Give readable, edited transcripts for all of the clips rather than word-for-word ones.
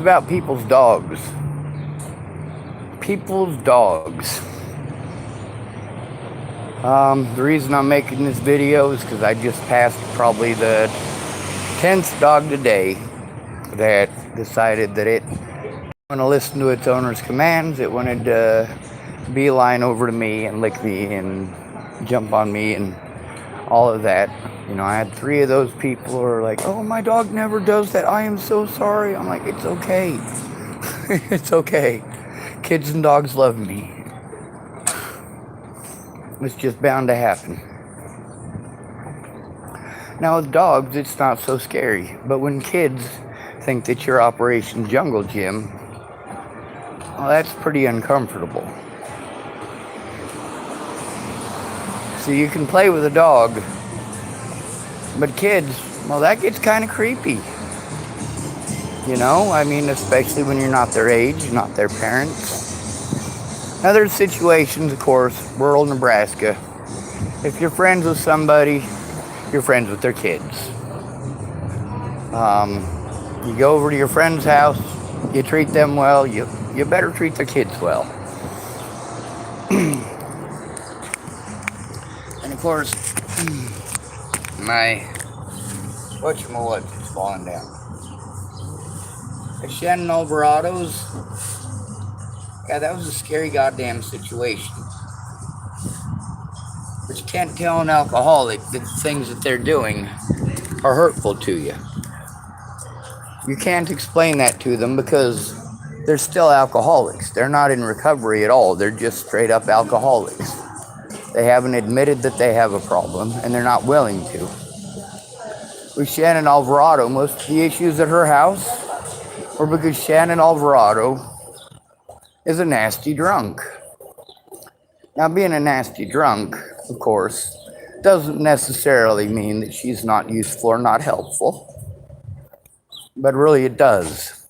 about people's dogs. People's dogs. The reason I'm making this video is because I just passed probably the 10th dog today that decided that it want to listen to its owner's commands. It wanted to beeline over to me and lick me and jump on me and all of that. You know, I had 3 of those people who are like, oh, my dog never does that. I am so sorry. I'm like, it's okay. It's okay. Kids and dogs love me. It's just bound to happen. Now with dogs, it's not so scary. But when kids think that you're Operation Jungle Gym, well, that's pretty uncomfortable. So you can play with a dog, but kids, well, that gets kind of creepy. You know, I mean, especially when you're not their age, not their parents. Now, there's situations, of course, rural Nebraska. If you're friends with somebody, you're friends with their kids. You go over to your friend's house, you treat them well, you better treat their kids well. And of course, my whatchamawhat's falling down. At Shannon Alvarado's, yeah, that was a scary goddamn situation. But you can't tell an alcoholic that the things that they're doing are hurtful to you. You can't explain that to them because they're still alcoholics. They're not in recovery at all. They're just straight up alcoholics. They haven't admitted that they have a problem, and they're not willing to. With Shannon Alvarado, most of the issues at her house were because Shannon Alvarado is a nasty drunk. Now, being a nasty drunk, of course, doesn't necessarily mean that she's not useful or not helpful. But really it does.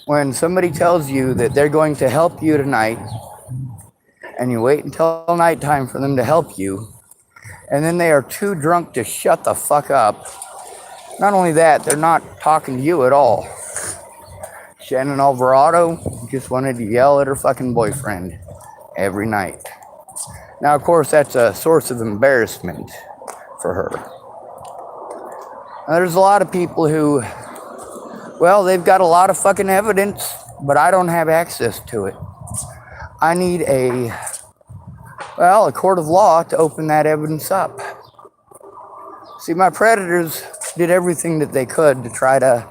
When somebody tells you that they're going to help you tonight, and you wait until nighttime for them to help you, and then they are too drunk to shut the fuck up, not only that, they're not talking to you at all. Shannon Alvarado just wanted to yell at her fucking boyfriend every night. Now, of course, that's a source of embarrassment for her. Now, there's a lot of people who, well, they've got a lot of fucking evidence, but I don't have access to it. I need a court of law to open that evidence up. See, my predators did everything that they could to try to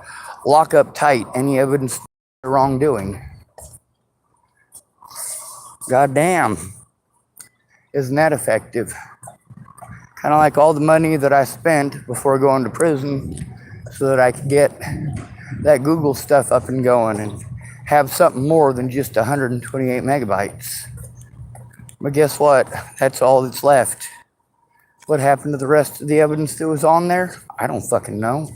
lock up tight any evidence of wrongdoing. God damn. Isn't that effective? Kind of like all the money that I spent before going to prison so that I could get that Google stuff up and going and have something more than just 128 megabytes. But guess what? That's all that's left. What happened to the rest of the evidence that was on there? I don't fucking know.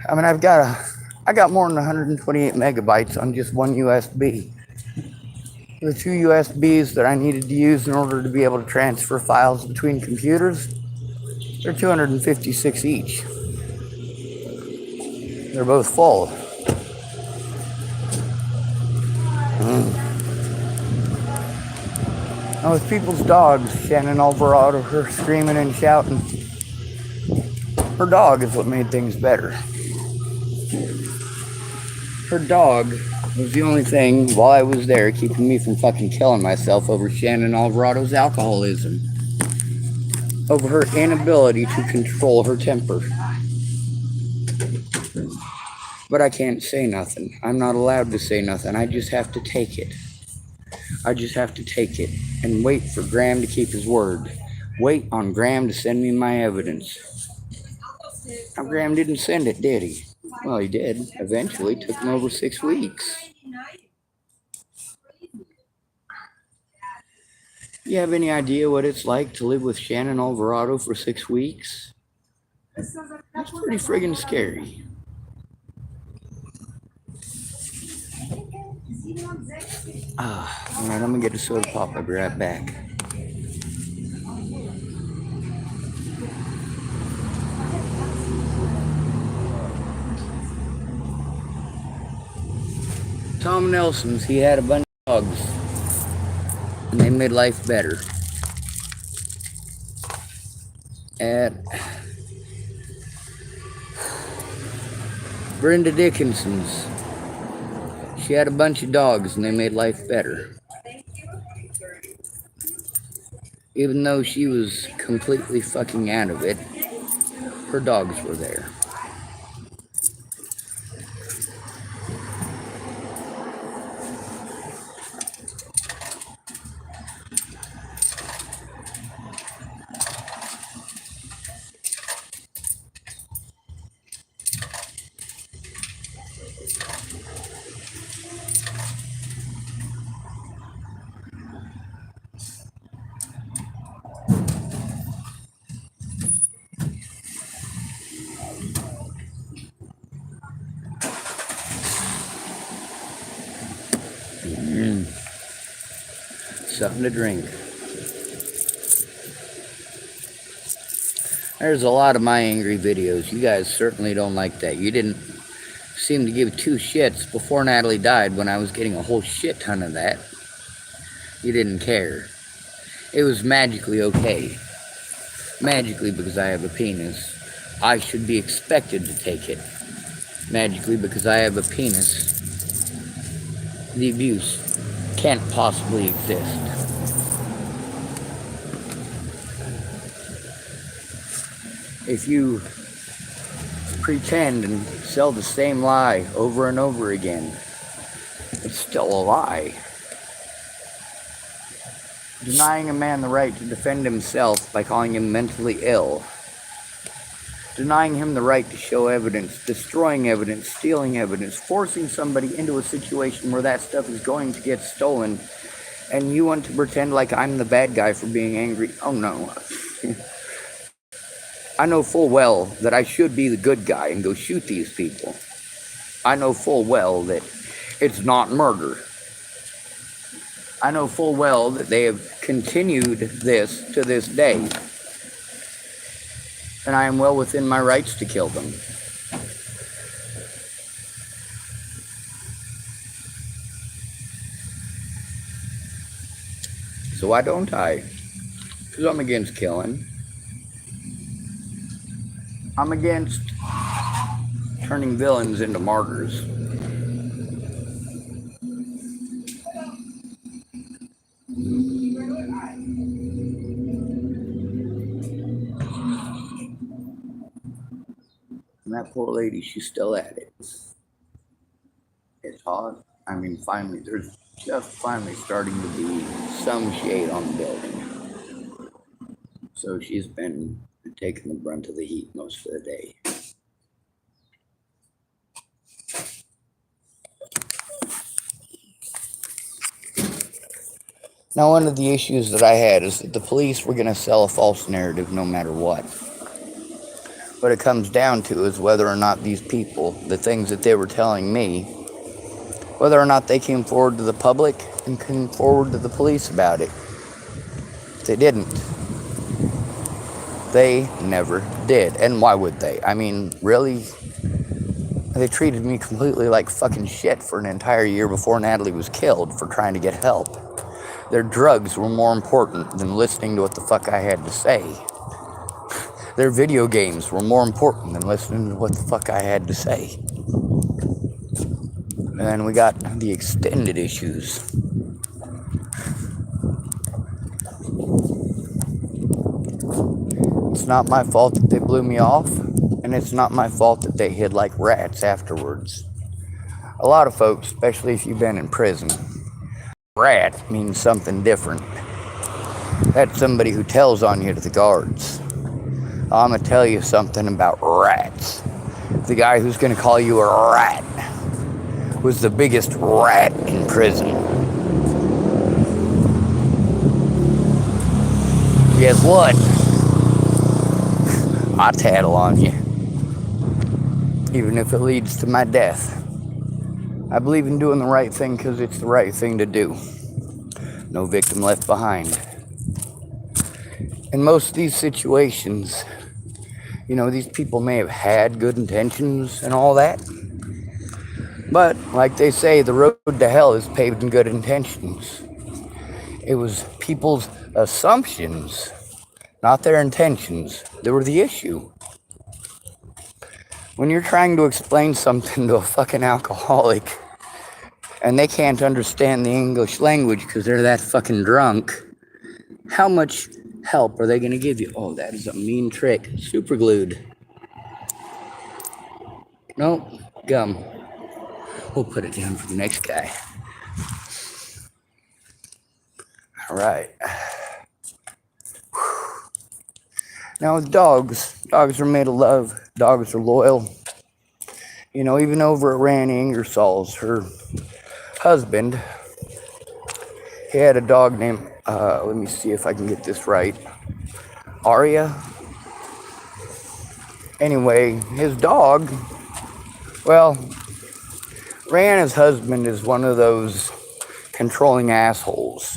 I mean, I got more than 128 megabytes on just one USB. The 2 USBs that I needed to use in order to be able to transfer files between computers, they're 256 each. They're both full. Now with people's dogs, Shannon Alvarado, her screaming and shouting, her dog is what made things better. Her dog was the only thing, while I was there, keeping me from fucking killing myself over Shannon Alvarado's alcoholism. Over her inability to control her temper. But I can't say nothing. I'm not allowed to say nothing. I just have to take it. I just have to take it and wait for Graham to keep his word. Wait on Graham to send me my evidence. Now, Graham didn't send it, did he? Well, he did. Eventually. Took him over 6 weeks. You have any idea what it's like to live with Shannon Alvarado for 6 weeks? That's pretty friggin' scary. Alright, I'm gonna get a soda pop. I'll be right back. Tom Nelson's, he had a bunch of dogs, and they made life better. At Brenda Dickinson's, she had a bunch of dogs, and they made life better. Even though she was completely fucking out of it, her dogs were there. Something to drink. There's a lot of my angry videos. You guys certainly don't like that. You didn't seem to give two shits before Natalie died when I was getting a whole shit ton of that. You didn't care. It was magically okay. Magically because I have a penis. I should be expected to take it. Magically because I have a penis. The abuse can't possibly exist. If you pretend and sell the same lie over and over again, it's still a lie. Denying a man the right to defend himself by calling him mentally ill. Denying him the right to show evidence, destroying evidence, stealing evidence, forcing somebody into a situation where that stuff is going to get stolen, and you want to pretend like I'm the bad guy for being angry. Oh no. I know full well that I should be the good guy and go shoot these people. I know full well that it's not murder. I know full well that they have continued this to this day. And I am well within my rights to kill them. So why don't I? Because I'm against killing. I'm against turning villains into martyrs. And that poor lady, she's still at it. It's hard. I mean, finally, there's just finally starting to be some shade on the building. So she's been taking the brunt of the heat most of the day. Now, one of the issues that I had is that the police were going to sell a false narrative no matter what. What it comes down to is whether or not these people, the things that they were telling me, whether or not they came forward to the public and came forward to the police about it. They didn't. They never did. And why would they? I mean, really? They treated me completely like fucking shit for an entire year before Natalie was killed for trying to get help. Their drugs were more important than listening to what the fuck I had to say. Their video games were more important than listening to what the fuck I had to say. And then we got the extended issues. It's not my fault that they blew me off, and it's not my fault that they hid like rats afterwards. A lot of folks, especially if you've been in prison, rat means something different. That's somebody who tells on you to the guards. I'm going to tell you something about rats. The guy who's going to call you a rat was the biggest rat in prison. Guess what? I tattle on you. Even if it leads to my death. I believe in doing the right thing because it's the right thing to do. No victim left behind. In most of these situations, you know, these people may have had good intentions and all that. But, like they say, the road to hell is paved in good intentions. It was people's assumptions, not their intentions, that were the issue. When you're trying to explain something to a fucking alcoholic and they can't understand the English language because they're that fucking drunk, how much help are they going to give you? Oh, that is a mean trick. Super glued. Nope, gum. We'll put it down for the next guy. All right. Now with dogs are made of love. Dogs are loyal. You know, even over at Rand Ingersoll's, her husband, he had a dog named, let me see if I can get this right, Aria. Anyway, his dog, well, Rihanna's husband is one of those controlling assholes.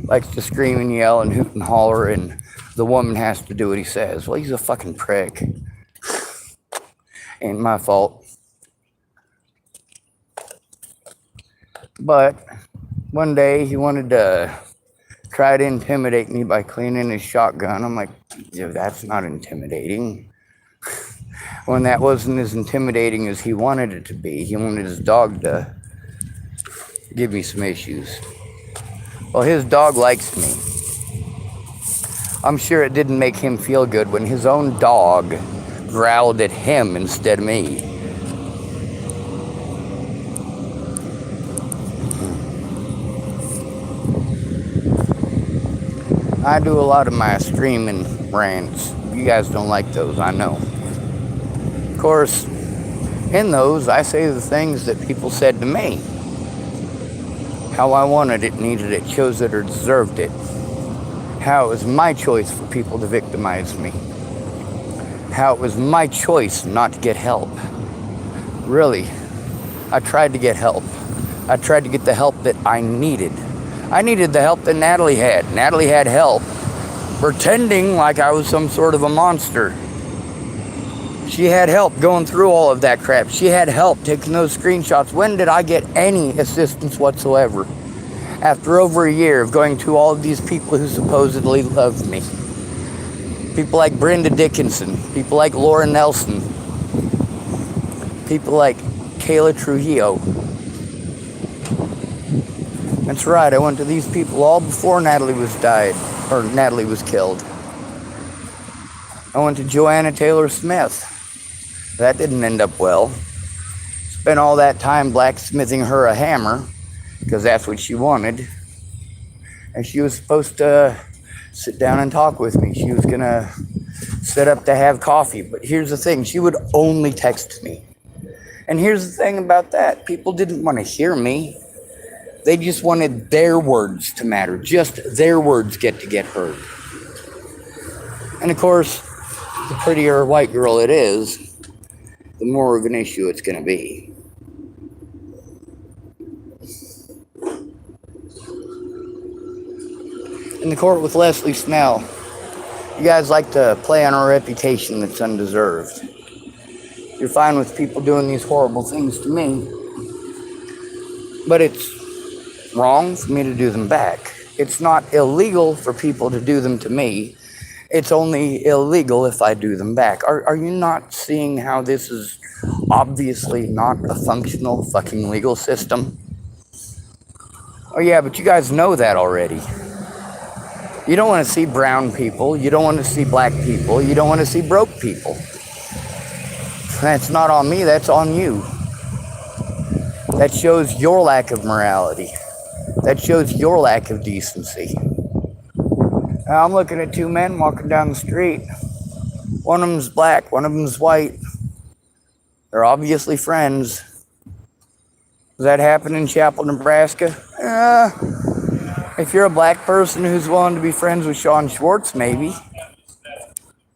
Likes to scream and yell and hoot and holler, and the woman has to do what he says. Well, he's a fucking prick. Ain't my fault. But one day he wanted to try to intimidate me by cleaning his shotgun. I'm like, yeah, that's not intimidating. When that wasn't as intimidating as he wanted it to be. He wanted his dog to give me some issues. Well, his dog likes me. I'm sure it didn't make him feel good when his own dog growled at him instead of me. I do a lot of my streaming rants. You guys don't like those, I know. Of course, in those, I say the things that people said to me. How I wanted it, needed it, chose it, or deserved it. How it was my choice for people to victimize me. How it was my choice not to get help. Really, I tried to get help. I tried to get the help that I needed. I needed the help that Natalie had. Natalie had help pretending like I was some sort of a monster. She had help going through all of that crap. She had help taking those screenshots. When did I get any assistance whatsoever? After over a year of going to all of these people who supposedly loved me. People like Brenda Dickinson. People like Laura Nelson. People like Kayla Trujillo. That's right, I went to these people all before Natalie was killed. I went to Joanna Taylor Smith. That didn't end up well. Spent all that time blacksmithing her a hammer, because that's what she wanted. And she was supposed to sit down and talk with me. She was gonna sit up to have coffee. But here's the thing, she would only text me. And here's the thing about that, people didn't want to hear me. They just wanted their words to matter. Just their words get heard. And of course, the prettier white girl it is, the more of an issue it's going to be. In the court with Leslie Snell, you guys like to play on a reputation that's undeserved. You're fine with people doing these horrible things to me, but it's wrong for me to do them back. It's not illegal for people to do them to me. It's only illegal if I do them back. Are you not seeing how this is obviously not a functional fucking legal system? Oh yeah, but you guys know that already. You don't want to see brown people. You don't want to see black people. You don't want to see broke people. That's not on me, that's on you. That shows your lack of morality. That shows your lack of decency. Now, I'm looking at two men walking down the street. One of them's black, one of them's white. They're obviously friends. Does that happen in Chapel, Nebraska? If you're a black person who's willing to be friends with Sean Schwartz, maybe.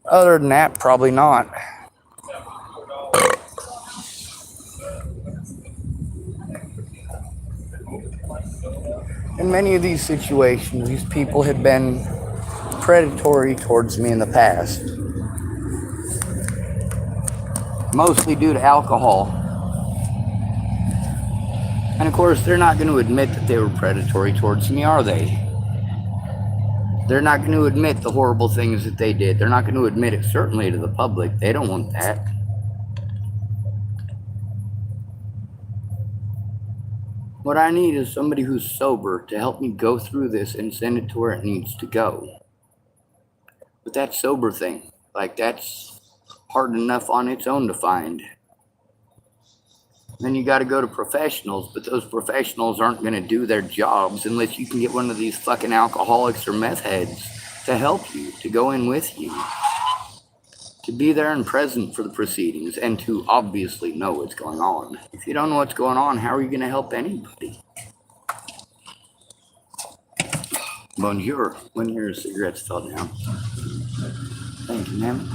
Other than that, probably not. In many of these situations, these people had been predatory towards me in the past. Mostly due to alcohol. And of course, they're not going to admit that they were predatory towards me, are they? They're not going to admit the horrible things that they did. They're not going to admit it, certainly, to the public. They don't want that. What I need is somebody who's sober to help me go through this and send it to where it needs to go. But that sober thing, like, that's hard enough on its own to find. Then you got to go to professionals, but those professionals aren't going to do their jobs unless you can get one of these fucking alcoholics or meth heads to help you, to go in with you, to be there and present for the proceedings, and to obviously know what's going on. If you don't know what's going on, how are you going to help anybody? Bonjour. One of your cigarettes fell down. Thank you, ma'am.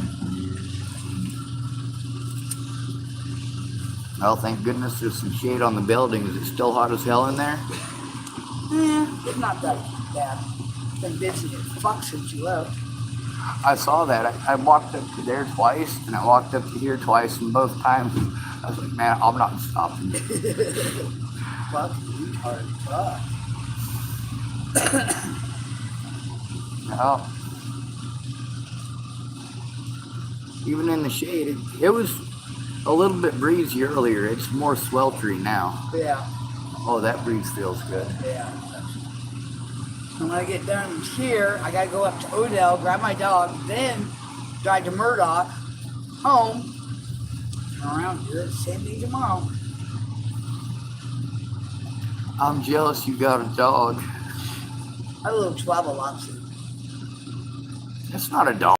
Well, thank goodness there's some shade on the building. Is it still hot as hell in there? It's not that bad. It's been busy as fuck since you left. I saw that. I walked up to there twice, and I walked up to here twice, and both times I was like, man, I'm not stopping. Fuck, retarded. Fuck. Well, even in the shade, it was a little bit breezy earlier. It's more sweltery now. Yeah. Oh, that breeze feels good. Yeah. And when I get done here, I gotta go up to Odell, grab my dog, then drive to Murdoch, home, turn around, do the same thing tomorrow. I'm jealous you got a dog. I have a little Chihuahua Lopsy. That's not a dog.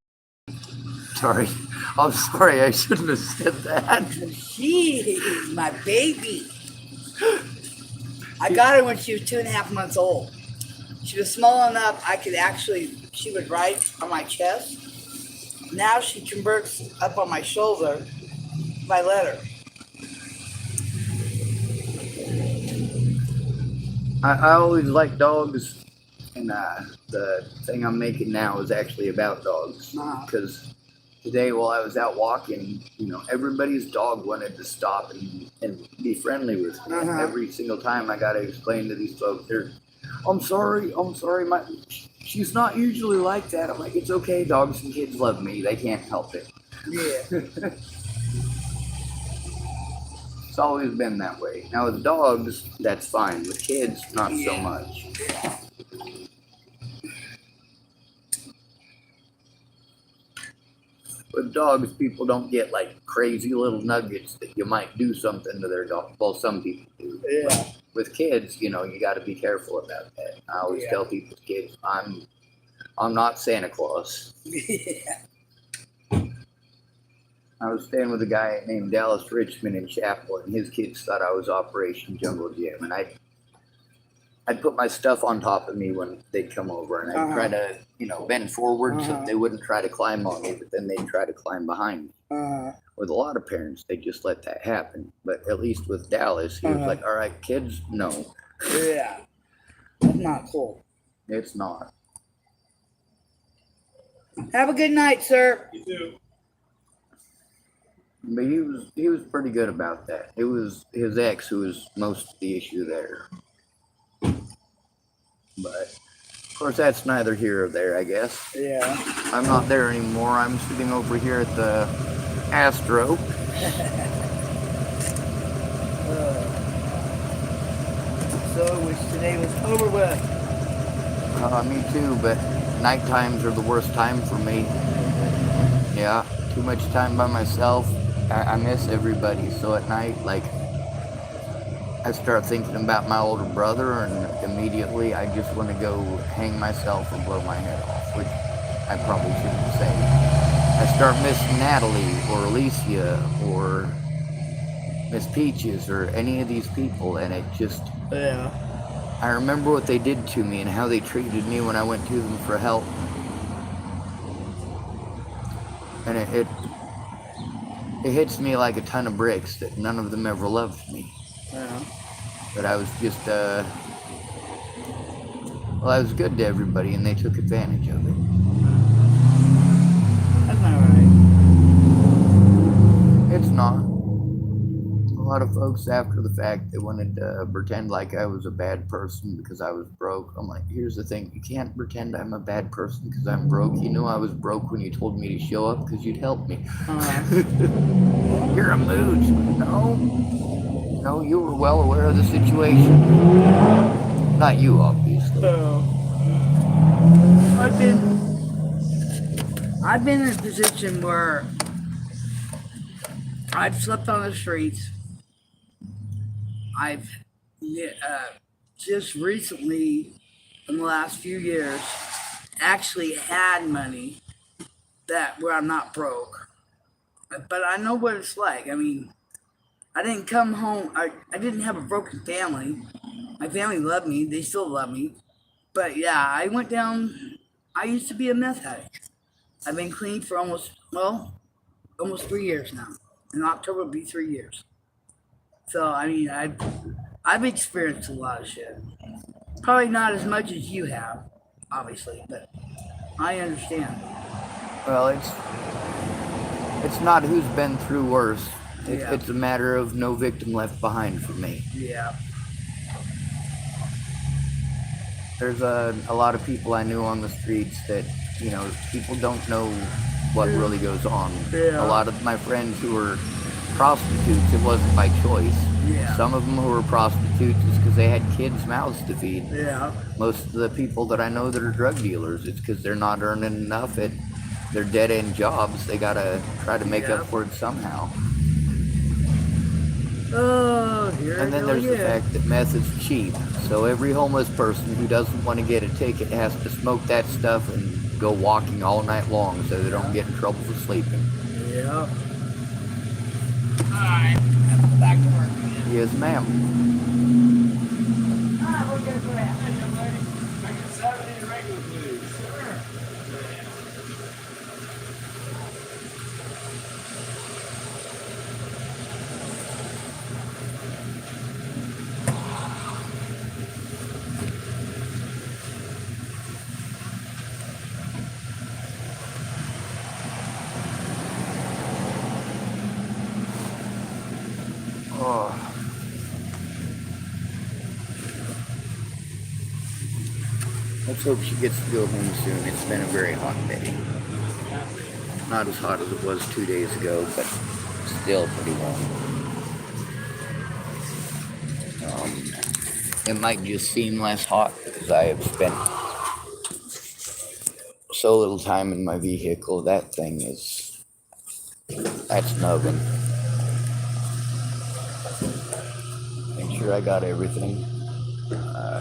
Sorry. I'm sorry, I shouldn't have said that. She's my baby. I got her when she was 2.5 months old. She was small enough she would ride on my chest. Now she converts up on my shoulder if I let her. I always like dogs, and the thing I'm making now is actually about dogs. Because today, while I was out walking, everybody's dog wanted to stop and be friendly with me. And every single time I got to explain to these folks, I'm sorry, she's not usually like that. I'm like, it's okay, dogs and kids love me. They can't help it. Yeah. It's always been that way. Now with dogs, that's fine. With kids, not so much. With dogs, people don't get like crazy little nuggets that you might do something to their dog. Well, some people do. Yeah. With kids, you got to be careful about that. I always tell people, kids, I'm not Santa Claus. Yeah. I was staying with a guy named Dallas Richmond in Chapel, and his kids thought I was Operation Jungle Jim, and I'd put my stuff on top of me when they'd come over, and I'd try to, bend forward so they wouldn't try to climb on me, but then they'd try to climb behind me. With a lot of parents, they just let that happen. But at least with Dallas, he was like, all right, kids, no. Yeah. That's not cool. It's not. Have a good night, sir. You too. But he was pretty good about that. It was his ex who was most of the issue there. But of course, that's neither here or there, I guess. Yeah. I'm not there anymore. I'm sitting over here at the Astro. So I wish today was over with. Me too, but night times are the worst time for me. Yeah, too much time by myself. I miss everybody. So at night, I start thinking about my older brother, and immediately I just want to go hang myself or blow my head off, which I probably shouldn't say. I start missing Natalie or Alicia or Miss Peaches or any of these people, and it just... Yeah. I remember what they did to me and how they treated me when I went to them for help. And it hits me like a ton of bricks that none of them ever loved me. Yeah. But I was just, I was good to everybody, and they took advantage of it. That's not right. It's not. lot of folks after the fact, they wanted to pretend like I was a bad person because I was broke. I'm like, here's the thing, you can't pretend I'm a bad person because I'm broke. You knew I was broke when you told me to show up because you'd help me. You're a mood. No, you were well aware of the situation. Not you, obviously. I've been in a position where I've slept on the streets. I've just recently, in the last few years, actually had money that where I'm not broke. But I know what it's like. I mean, I didn't come home. I didn't have a broken family. My family loved me. They still love me. But yeah, I went down. I used to be a meth addict. I've been clean for almost 3 years now. In October will be 3 years. So I mean, I've experienced a lot of shit. Probably not as much as you have, obviously, but I understand. Well, it's not who's been through worse. Yeah. It's a matter of no victim left behind for me. Yeah. There's a lot of people I knew on the streets that, people don't know what really goes on. Yeah. A lot of my friends who were prostitutes, it wasn't by choice. Yeah. Some of them who were prostitutes is because they had kids' mouths to feed. Yeah. Most of the people that I know that are drug dealers, it's because they're not earning enough at their dead-end jobs. They gotta try to make up for it somehow. Oh, here And then there's the fact that meth is cheap. So every homeless person who doesn't want to get a ticket has to smoke that stuff and go walking all night long so they don't get in trouble for sleeping. Yeah. Alright, have to go back to work again. Yes, ma'am. Alright, we're good for that. Oh. Let's hope she gets to go home soon. It's been a very hot day. Not as hot as it was 2 days ago, but still pretty warm. It might just seem less hot because I have spent so little time in my vehicle. That's an oven. Make sure I got everything.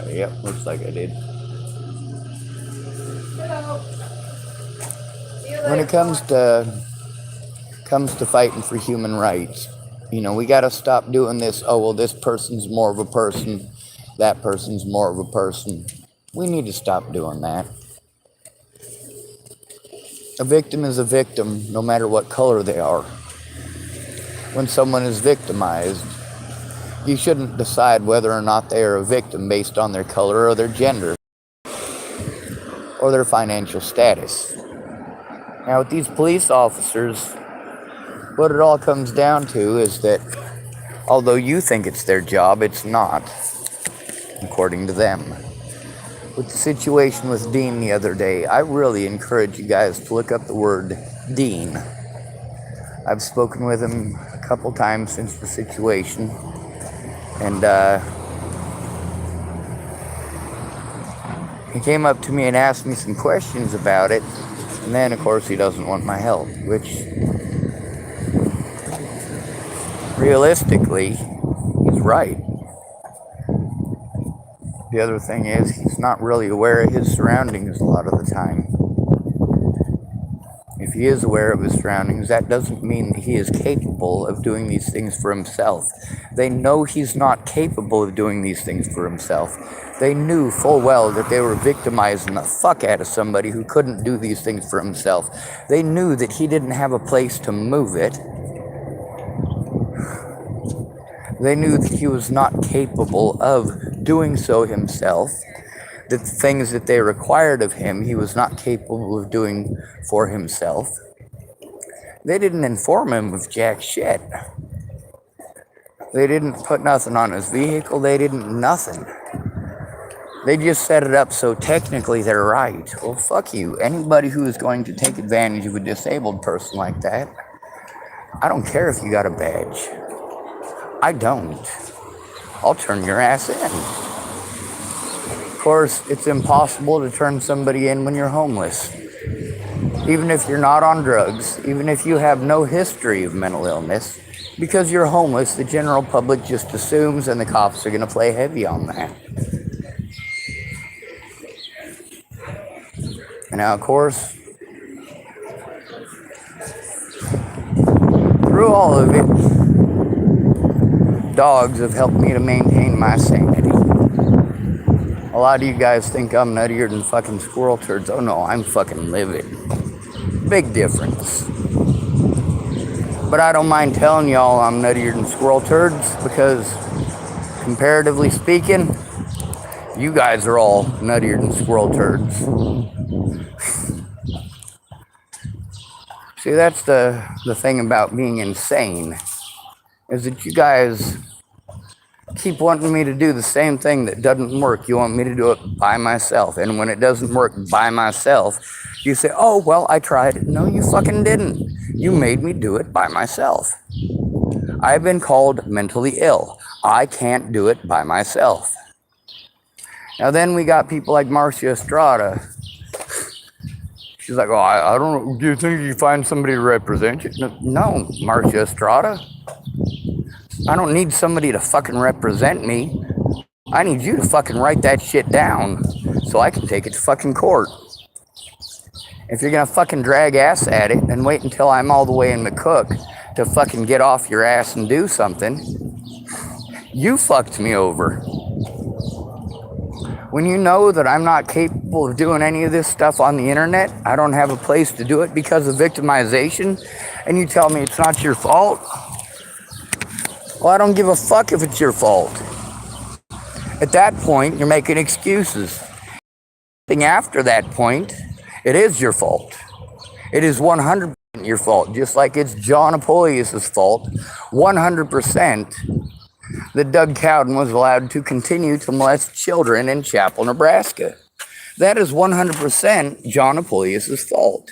Yep, looks like I did. When it comes to fighting for human rights, we gotta stop doing this. Oh well, this person's more of a person, that person's more of a person. We need to stop doing that. A victim is a victim, no matter what color they are. When someone is victimized, you shouldn't decide whether or not they are a victim based on their color or their gender or their financial status. Now, with these police officers, what it all comes down to is that although you think it's their job, it's not, according to them. With the situation with Dean the other day, I really encourage you guys to look up the word Dean. I've spoken with him a couple times since the situation, and he came up to me and asked me some questions about it, and then of course he doesn't want my help, which realistically, he's right. The other thing is, he's not really aware of his surroundings a lot of the time. If he is aware of his surroundings, that doesn't mean that he is capable of doing these things for himself. They know he's not capable of doing these things for himself. They knew full well that they were victimizing the fuck out of somebody who couldn't do these things for himself. They knew that he didn't have a place to move it. They knew that he was not capable of doing so himself. The things that they required of him, he was not capable of doing for himself. They didn't inform him of jack shit. They didn't put nothing on his vehicle. They didn't nothing. They just set it up so technically they're right. Well, fuck you. Anybody who is going to take advantage of a disabled person like that, I don't care if you got a badge. I don't. I'll turn your ass in. Of course, it's impossible to turn somebody in when you're homeless. Even if you're not on drugs, even if you have no history of mental illness, because you're homeless, the general public just assumes, and the cops are going to play heavy on that. And now, of course, through all of it, dogs have helped me to maintain my sanity. A lot of you guys think I'm nuttier than fucking squirrel turds. Oh no, I'm fucking livid. Big difference. But I don't mind telling y'all I'm nuttier than squirrel turds because, comparatively speaking, you guys are all nuttier than squirrel turds. See, that's the thing about being insane, is that you guys keep wanting me to do the same thing that doesn't work. You want me to do it by myself. And when it doesn't work by myself, you say, oh, well, I tried. No, you fucking didn't. You made me do it by myself. I've been called mentally ill. I can't do it by myself. Now then we got people like Marcia Estrada. She's like, oh, I don't know. Do you think you find somebody to represent you? No, Marcia Estrada. I don't need somebody to fucking represent me. I need you to fucking write that shit down so I can take it to fucking court. If you're gonna fucking drag ass at it and wait until I'm all the way in McCook to fucking get off your ass and do something, you fucked me over. When you know that I'm not capable of doing any of this stuff on the internet, I don't have a place to do it because of victimization, and you tell me it's not your fault, well, I don't give a fuck if it's your fault. At that point, you're making excuses. After that point, it is your fault. It is 100% your fault, just like it's John Apollonius' fault, 100%, that Doug Cowden was allowed to continue to molest children in Chapel, Nebraska. That is 100% John Apollonius' fault.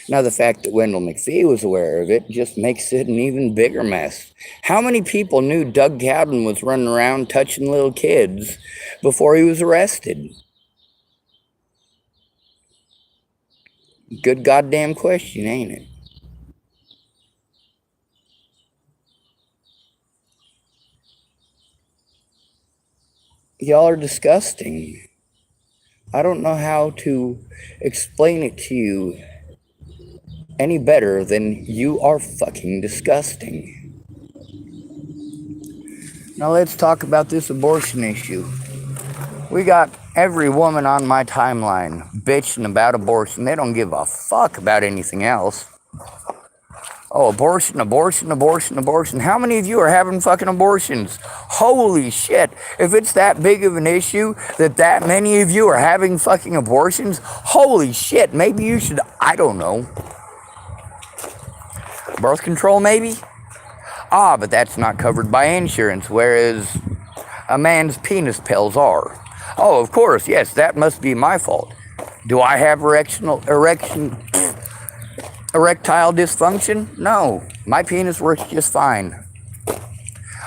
Now, the fact that Wendell McPhee was aware of it just makes it an even bigger mess. How many people knew Doug Cowden was running around touching little kids before he was arrested? Good goddamn question, ain't it? Y'all are disgusting. I don't know how to explain it to you any better than you are fucking disgusting. Now let's talk about this abortion issue. We got every woman on my timeline bitching about abortion. They don't give a fuck about anything else. Oh, abortion, abortion, abortion, abortion. How many of you are having fucking abortions? Holy shit. If it's that big of an issue that many of you are having fucking abortions, holy shit. Maybe you should, I don't know. Birth control, maybe? Ah, but that's not covered by insurance, whereas a man's penis pills are. Oh, of course, yes, that must be my fault. Do I have erectile dysfunction? No, my penis works just fine.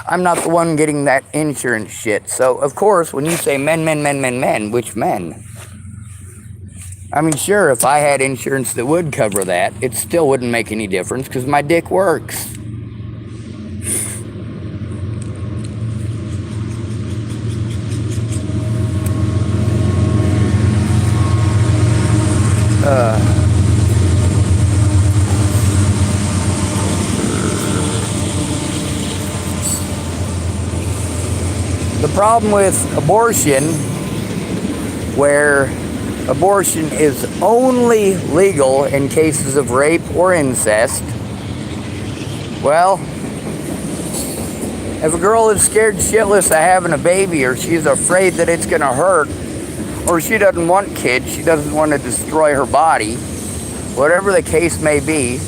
I'm not the one getting that insurance shit. So, of course, when you say men, which men? I mean, sure, if I had insurance that would cover that, it still wouldn't make any difference because my dick works. The problem with abortion, where abortion is only legal in cases of rape or incest, well, if a girl is scared shitless of having a baby, or she's afraid that it's going to hurt, or she doesn't want kids, she doesn't want to destroy her body, whatever the case may be,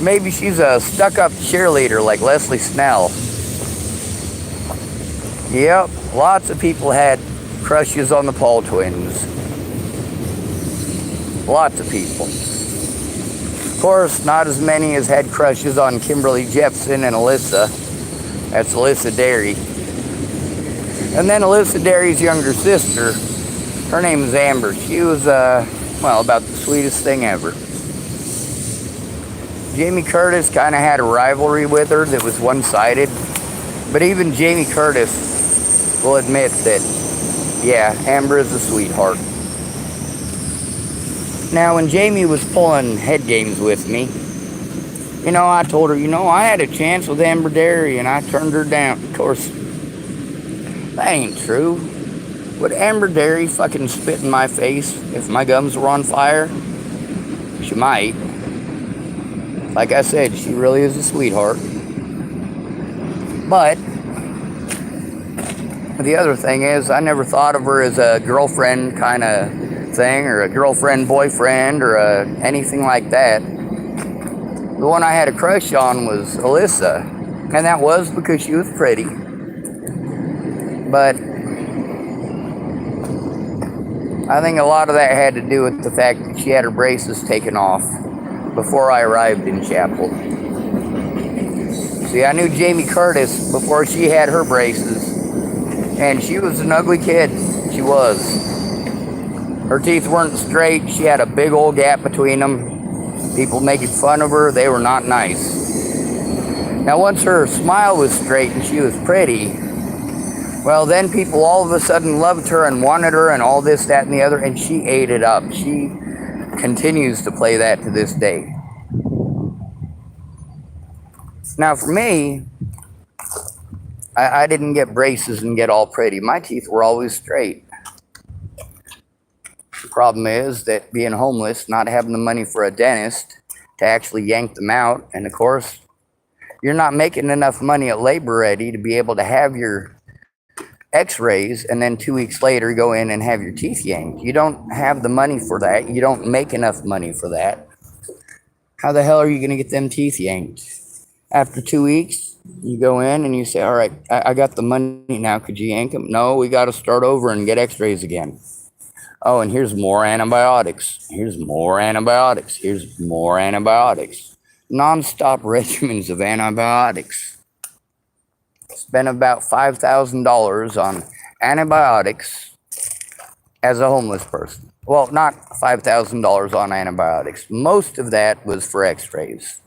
maybe she's a stuck-up cheerleader like Leslie Snell. Yep, lots of people had crushes on the Paul twins. Lots of people. Of course, not as many as had crushes on Kimberly Jepson and Alyssa. That's Alyssa Derry. And then Alyssa Derry's younger sister, her name is Amber. She was, well, about the sweetest thing ever. Jamie Curtis kind of had a rivalry with her that was one-sided. But even Jamie Curtis will admit that, yeah, Amber is a sweetheart. Now, when Jamie was pulling head games with me, you know, I told her, you know, I had a chance with Amber Derry and I turned her down. Of course, that ain't true. Would Amber Derry fucking spit in my face if my gums were on fire? She might. Like I said, she really is a sweetheart. But the other thing is, I never thought of her as a girlfriend kind of thing, or a girlfriend boyfriend, or anything like that. The one I had a crush on was Alyssa, and that was because she was pretty. But I think a lot of that had to do with the fact that she had her braces taken off before I arrived in Chapel. See, I knew Jamie Curtis before she had her braces, and she was an ugly kid. She was. Her teeth weren't straight. She had a big old gap between them. People making fun of her. They were not nice. Now, once her smile was straight and she was pretty, well, then people all of a sudden loved her and wanted her and all this, that, and the other, and she ate it up. She continues to play that to this day. Now, for me, I didn't get braces and get all pretty. My teeth were always straight. The problem is that being homeless, not having the money for a dentist to actually yank them out, and of course, you're not making enough money at Labor Ready to be able to have your x-rays and then 2 weeks later go in and have your teeth yanked. You don't have the money for that. You don't make enough money for that. How the hell are you going to get them teeth yanked? After 2 weeks, you go in and you say, all right, I got the money now. Could you yank them? No, we got to start over and get x-rays again. Oh, and here's more antibiotics. Here's more antibiotics. Here's more antibiotics. Non-stop regimens of antibiotics. Spent about $5,000 on antibiotics as a homeless person. Well, not $5,000 on antibiotics. Most of that was for x-rays.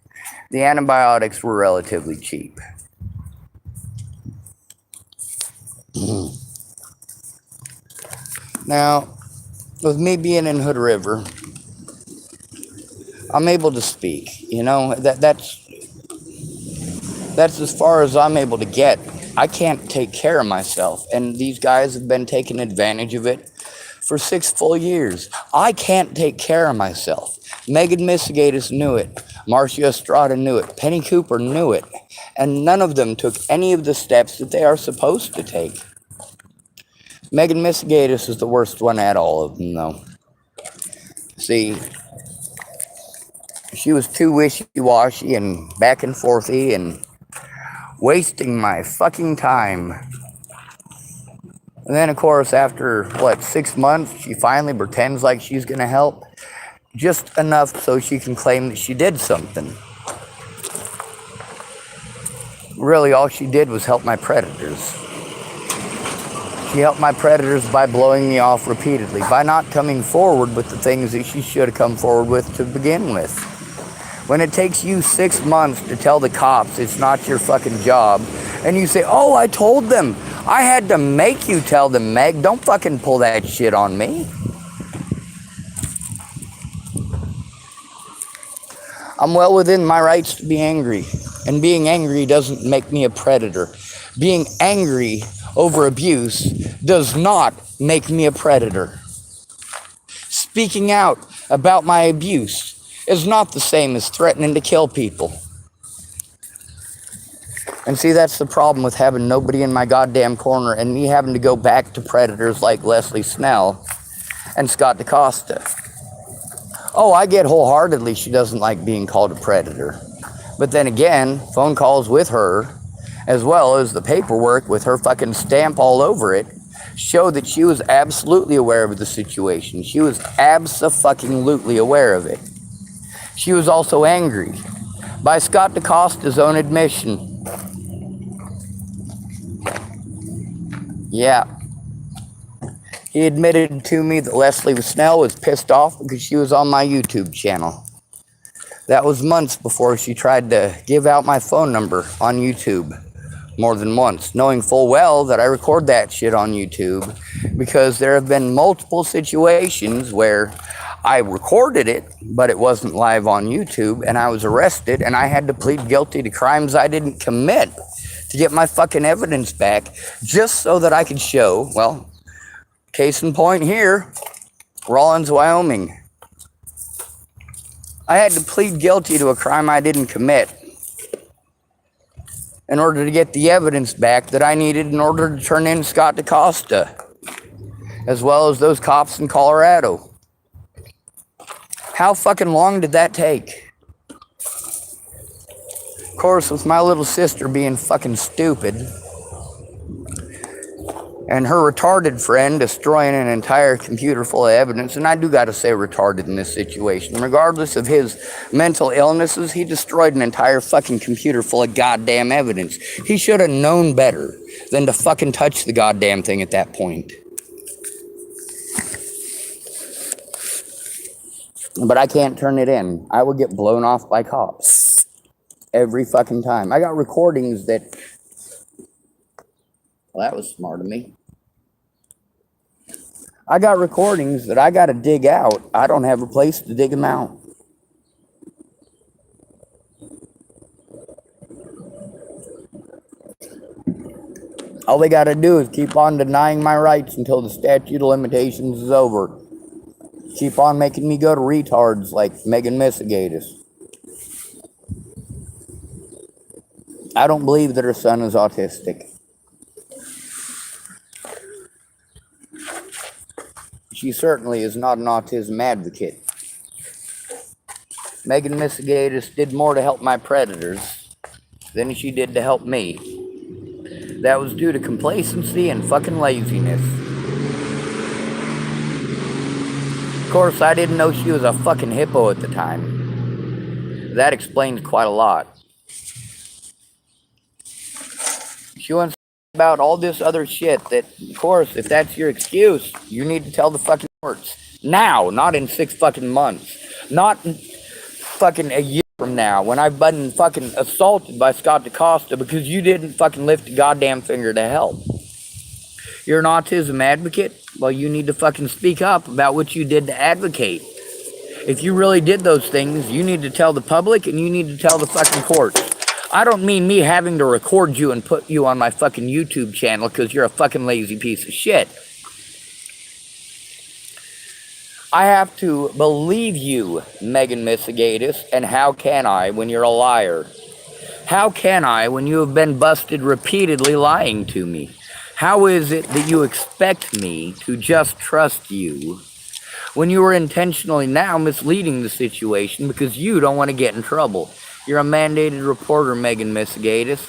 The antibiotics were relatively cheap. Now, with me being in Hood River, I'm able to speak. You know, that's as far as I'm able to get. I can't take care of myself, and these guys have been taking advantage of it for 6 full years. I can't take care of myself. Megan Misegatis knew it. Marcia Estrada knew it. Penny Cooper knew it. And none of them took any of the steps that they are supposed to take. Megan Misegatis is the worst one at all of them, though. See, she was too wishy-washy and back and forthy and wasting my fucking time. And then, of course, after, 6 months, she finally pretends like she's going to help. Just enough so she can claim that she did something. Really, all she did was help my predators. She helped my predators by blowing me off repeatedly, by not coming forward with the things that she should have come forward with to begin with. When it takes you 6 months to tell the cops it's not your fucking job, and you say, oh, I told them. I had to make you tell them, Meg. Don't fucking pull that shit on me. I'm well within my rights to be angry. And being angry doesn't make me a predator. Being angry over abuse does not make me a predator. Speaking out about my abuse is not the same as threatening to kill people. And see, that's the problem with having nobody in my goddamn corner and me having to go back to predators like Leslie Snell and Scott DaCosta. Oh, I get wholeheartedly she doesn't like being called a predator. But then again, phone calls with her as well as the paperwork with her fucking stamp all over it, show that she was absolutely aware of the situation. She was abso-fucking-lutely aware of it. She was also angry. By Scott DaCosta's own admission. Yeah. He admitted to me that Leslie Snell was pissed off because she was on my YouTube channel. That was months before she tried to give out my phone number on YouTube. More than once, knowing full well that I record that shit on YouTube, because there have been multiple situations where I recorded it, but it wasn't live on YouTube, and I was arrested, and I had to plead guilty to crimes I didn't commit to get my fucking evidence back, just so that I could show, well, case in point here, Rawlins, Wyoming. I had to plead guilty to a crime I didn't commit in order to get the evidence back that I needed in order to turn in Scott DaCosta, as well as those cops in Colorado. How fucking long did that take? Of course, with my little sister being fucking stupid, and her retarded friend destroying an entire computer full of evidence, and I do gotta say retarded in this situation. Regardless of his mental illnesses, he destroyed an entire fucking computer full of goddamn evidence. He should have known better than to fucking touch the goddamn thing at that point. But I can't turn it in. I will get blown off by cops every fucking time. I got recordings that... Well, that was smart of me. I got recordings that I got to dig out. I don't have a place to dig them out. All they got to do is keep on denying my rights until the statute of limitations is over. Keep on making me go to retards like Megan Misigatis. I don't believe that her son is autistic. She certainly is not an autism advocate. Megan Misigatis did more to help my predators than she did to help me. That was due to complacency and fucking laziness. Of course, I didn't know she was a fucking hippo at the time. That explains quite a lot. She wants about all this other shit that, of course, if that's your excuse, you need to tell the fucking courts. Now, not in 6 fucking months. Not in fucking a year from now, when I've been fucking assaulted by Scott DaCosta because you didn't fucking lift a goddamn finger to help. You're an autism advocate? Well, you need to fucking speak up about what you did to advocate. If you really did those things, you need to tell the public and you need to tell the fucking courts. I don't mean me having to record you and put you on my fucking YouTube channel because you're a fucking lazy piece of shit. I have to believe you, Megan Misigatis, and how can I when you're a liar? How can I when you have been busted repeatedly lying to me? How is it that you expect me to just trust you when you are intentionally now misleading the situation because you don't want to get in trouble? You're a mandated reporter, Megan Misigatis.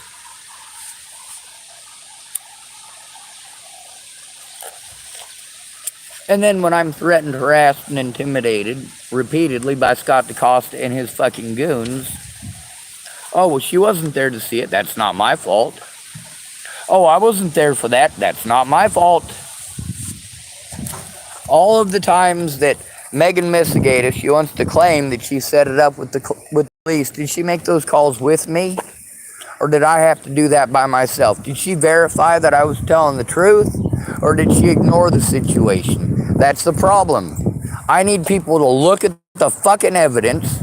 And then when I'm threatened, harassed, and intimidated repeatedly by Scott DaCosta and his fucking goons, oh, well, she wasn't there to see it. That's not my fault. Oh, I wasn't there for that. That's not my fault. All of the times that Megan Misigatis, she wants to claim that she set it up with the police, did she make those calls with me? Or did I have to do that by myself? Did she verify that I was telling the truth? Or did she ignore the situation? That's the problem. I need people to look at the fucking evidence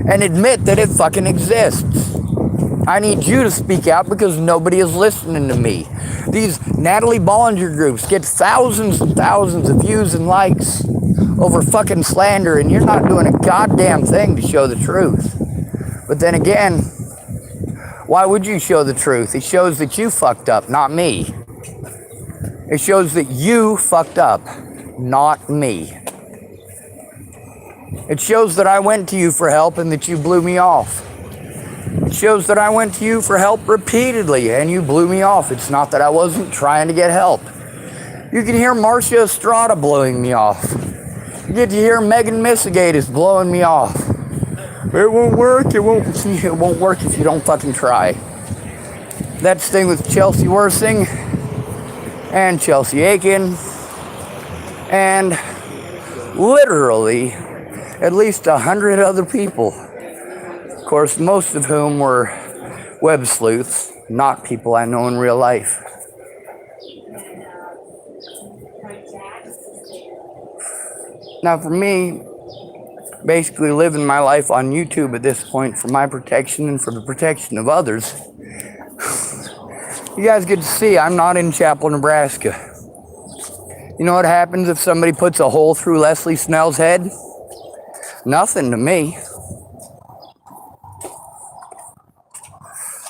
and admit that it fucking exists. I need you to speak out because nobody is listening to me. These Natalie Bollinger groups get thousands and thousands of views and likes over fucking slander, and you're not doing a goddamn thing to show the truth. But then again, why would you show the truth? It shows that you fucked up, not me. It shows that you fucked up, not me. It shows that I went to you for help and that you blew me off. It shows that I went to you for help repeatedly and you blew me off. It's not that I wasn't trying to get help. You can hear Marcia Estrada blowing me off. You get to hear Megan Missigatis blowing me off. It won't work. It won't work if you don't fucking try. That's the thing with Chelsea Worthing and Chelsea Aiken and literally at least 100 other people. Of course, most of whom were web sleuths, not people I know in real life. Now for me, basically living my life on YouTube at this point for my protection and for the protection of others, you guys get to see I'm not in Chapel, Nebraska. You know what happens if somebody puts a hole through Leslie Snell's head? Nothing to me.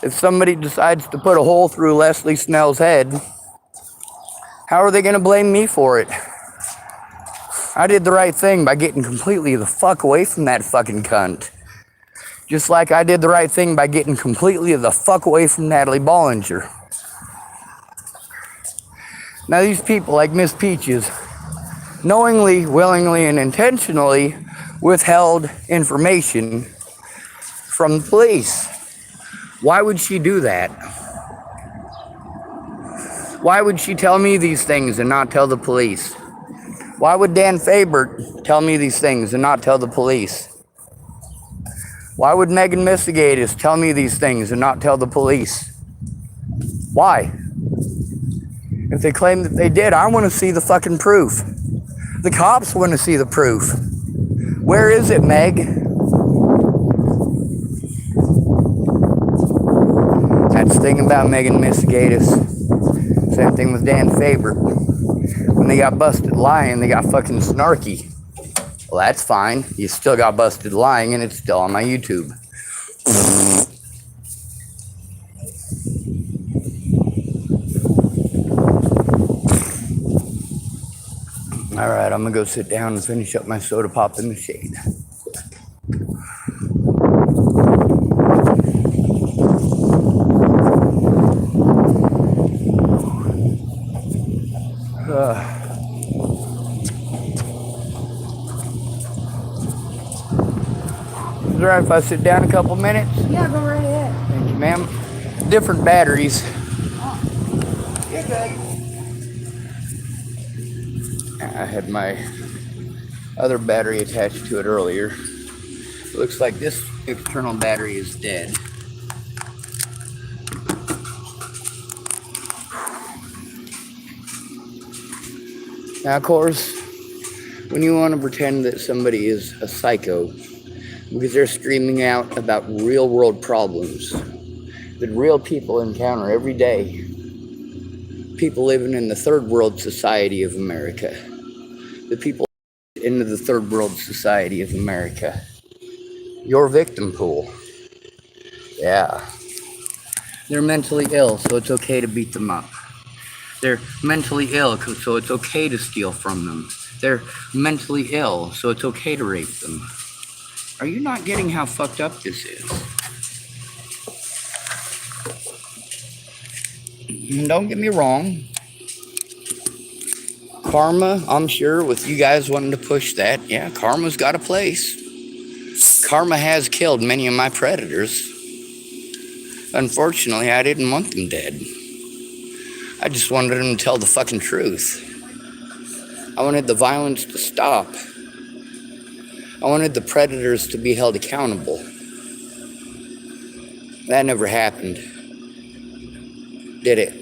If somebody decides to put a hole through Leslie Snell's head, how are they going to blame me for it? I did the right thing by getting completely the fuck away from that fucking cunt. Just like I did the right thing by getting completely the fuck away from Natalie Bollinger. Now these people like Miss Peaches knowingly, willingly, and intentionally withheld information from the police. Why would she do that? Why would she tell me these things and not tell the police? Why would Dan Fabert tell me these things and not tell the police? Why would Megan Missigatis tell me these things and not tell the police? Why? If they claim that they did, I want to see the fucking proof. The cops want to see the proof. Where is it, Meg? That's the thing about Megan Missigatis. Same thing with Dan Fabert. When they got busted lying, they got fucking snarky. Well, that's fine. You still got busted lying, and it's still on my YouTube. All right, I'm gonna go sit down and finish up my soda pop in the shade. Is it alright if I sit down a couple minutes? Yeah, go right ahead. Thank you, ma'am. Different batteries. You're good. I had my other battery attached to it earlier. Looks like this external battery is dead. Now, of course, when you want to pretend that somebody is a psycho because they're screaming out about real world problems that real people encounter every day, people living in the third world society of America, the people into the third world society of America, your victim pool. Yeah. They're mentally ill, so it's okay to beat them up. They're mentally ill, so it's okay to steal from them. They're mentally ill, so it's okay to rape them. Are you not getting how fucked up this is? And don't get me wrong. Karma, I'm sure, with you guys wanting to push that, yeah, karma's got a place. Karma has killed many of my predators. Unfortunately, I didn't want them dead. I just wanted them to tell the fucking truth. I wanted the violence to stop. I wanted the predators to be held accountable. That never happened. Did it?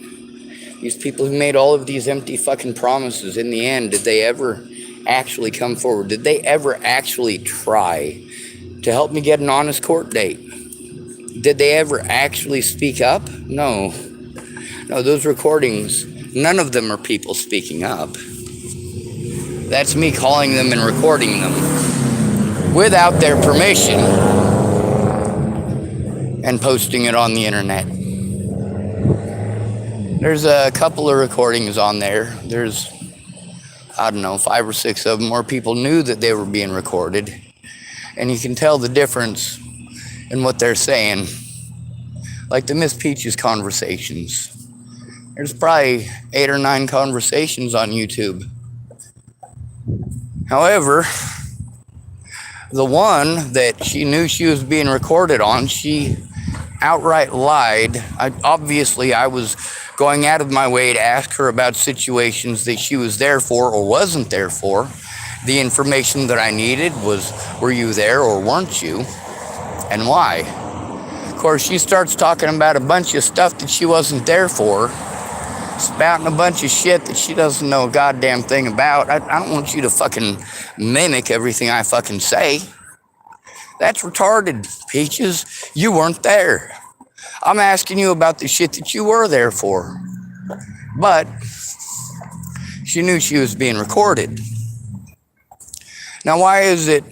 These people who made all of these empty fucking promises, in the end, did they ever actually come forward? Did they ever actually try to help me get an honest court date? Did they ever actually speak up? No. No, those recordings, none of them are people speaking up. That's me calling them and recording them without their permission and posting it on the internet. There's a couple of recordings on there. There's, I don't know, 5 or 6 of them where people knew that they were being recorded. And you can tell the difference in what they're saying. like the Miss Peaches conversations. There's probably 8 or 9 conversations on YouTube. However, the one that she knew she was being recorded on, she outright lied. Obviously, I was going out of my way to ask her about situations that she was there for or wasn't there for. The information that I needed was, were you there or weren't you? And why? Of course, she starts talking about a bunch of stuff that she wasn't there for, spouting a bunch of shit that she doesn't know a goddamn thing about. I don't want you to fucking mimic everything I fucking say. That's retarded, Peaches. You weren't there. I'm asking you about the shit that you were there for. But she knew she was being recorded. Now, why is it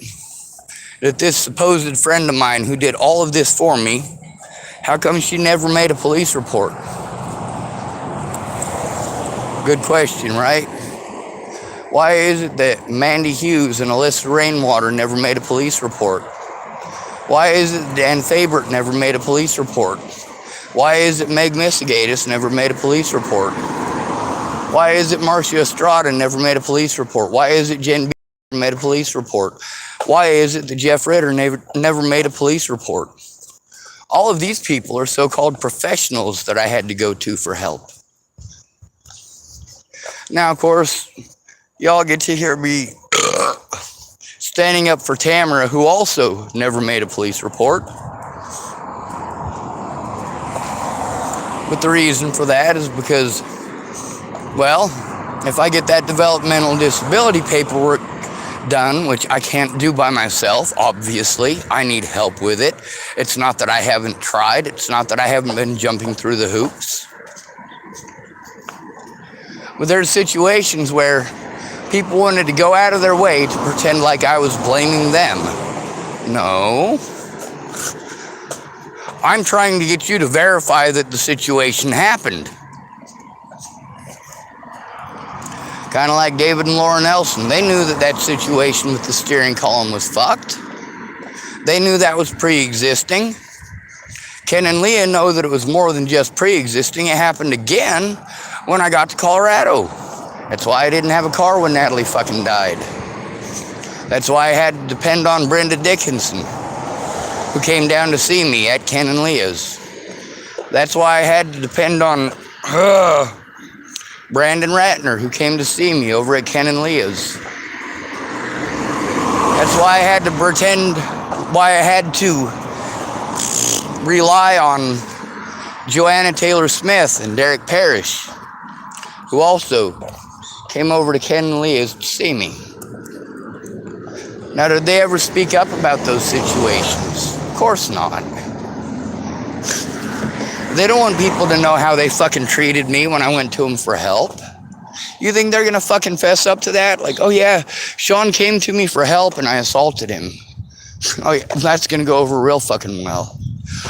that this supposed friend of mine who did all of this for me, how come she never made a police report? Good question, right? Why is it that Mandy Hughes and Alyssa Rainwater never made a police report? Why is it Dan Faber never made a police report? Why is it Meg Missigatis never made a police report? Why is it Marcia Estrada never made a police report? Why is it Jen B never made a police report? Why is it that Jeff Ritter never made a police report? All of these people are so-called professionals that I had to go to for help. Now, of course, y'all get to hear me standing up for Tamara, who also never made a police report. But the reason for that is because, well, if I get that developmental disability paperwork done, which I can't do by myself, obviously, I need help with it. It's not that I haven't tried. It's not that I haven't been jumping through the hoops. But there's situations where people wanted to go out of their way to pretend like I was blaming them. No. I'm trying to get you to verify that the situation happened. Kind of like David and Laura Nelson. They knew that that situation with the steering column was fucked. They knew that was pre-existing. Ken and Leah know that it was more than just pre-existing. It happened again when I got to Colorado. That's why I didn't have a car when Natalie fucking died. That's why I had to depend on Brenda Dickinson, who came down to see me at Ken and Leah's. That's why I had to depend on Brandon Ratner, who came to see me over at Ken and Leah's. That's why I had to rely on Joanna Taylor Smith and Derek Parrish, who also came over to Ken and Leah's to see me. Now, did they ever speak up about those situations? Of course not. They don't want people to know how they fucking treated me when I went to them for help. You think they're gonna fucking fess up to that? Like, oh yeah, Sean came to me for help and I assaulted him. Oh yeah, that's gonna go over real fucking well.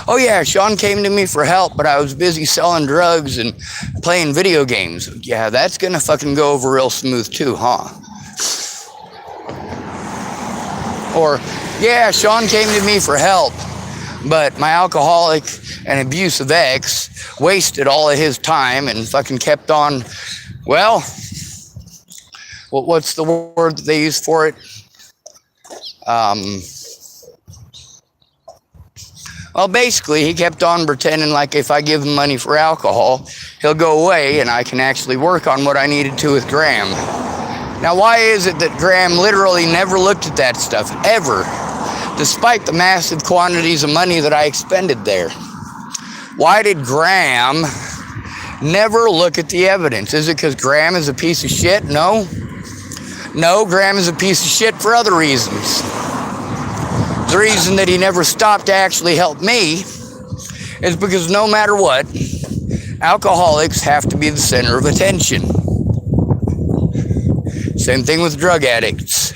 Oh yeah, Sean came to me for help, but I was busy selling drugs and playing video games. Yeah, that's gonna fucking go over real smooth too, huh? Or, yeah, Sean came to me for help, but my alcoholic and abusive ex wasted all of his time and fucking kept on, well, what's the word that they use for it? Well, basically, he kept on pretending like if I give him money for alcohol, he'll go away and I can actually work on what I needed to with Graham. Now, why is it that Graham literally never looked at that stuff, ever, despite the massive quantities of money that I expended there? Why did Graham never look at the evidence? Is it because Graham is a piece of shit? No. No, Graham is a piece of shit for other reasons. The reason that he never stopped to actually help me is because no matter what, alcoholics have to be the center of attention. Same thing with drug addicts.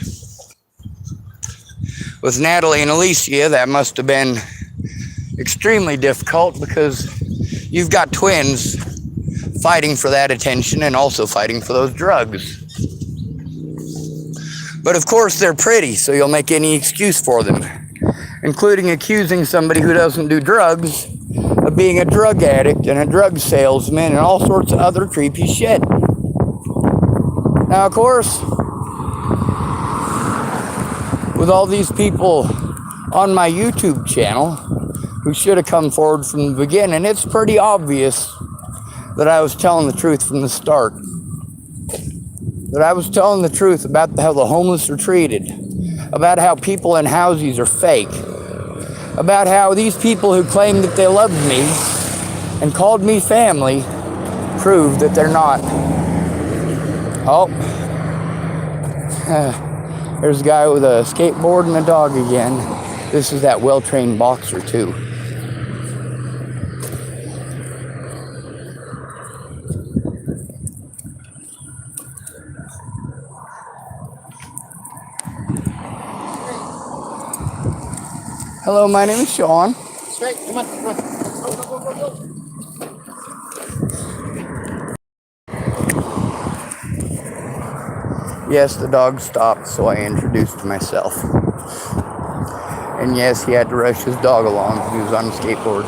With Natalie and Alicia, that must have been extremely difficult because you've got twins fighting for that attention and also fighting for those drugs. But of course they're pretty, so you'll make any excuse for them, including accusing somebody who doesn't do drugs of of being a drug addict and a drug salesman and all sorts of other creepy shit. Now, of course, with all these people on my YouTube channel who should have come forward from the beginning, it's pretty obvious that I was telling the truth from the start. That I was telling the truth about how the homeless are treated, about how people in houses are fake, about how these people who claim that they loved me and called me family prove that they're not. Oh, there's a guy with a skateboard and a dog again. This is that well-trained boxer too. Hello, my name is Sean. Straight, come on, come on. Go, go, go, go, go. Yes, the dog stopped, so I introduced myself. And yes, he had to rush his dog along. He was on a skateboard.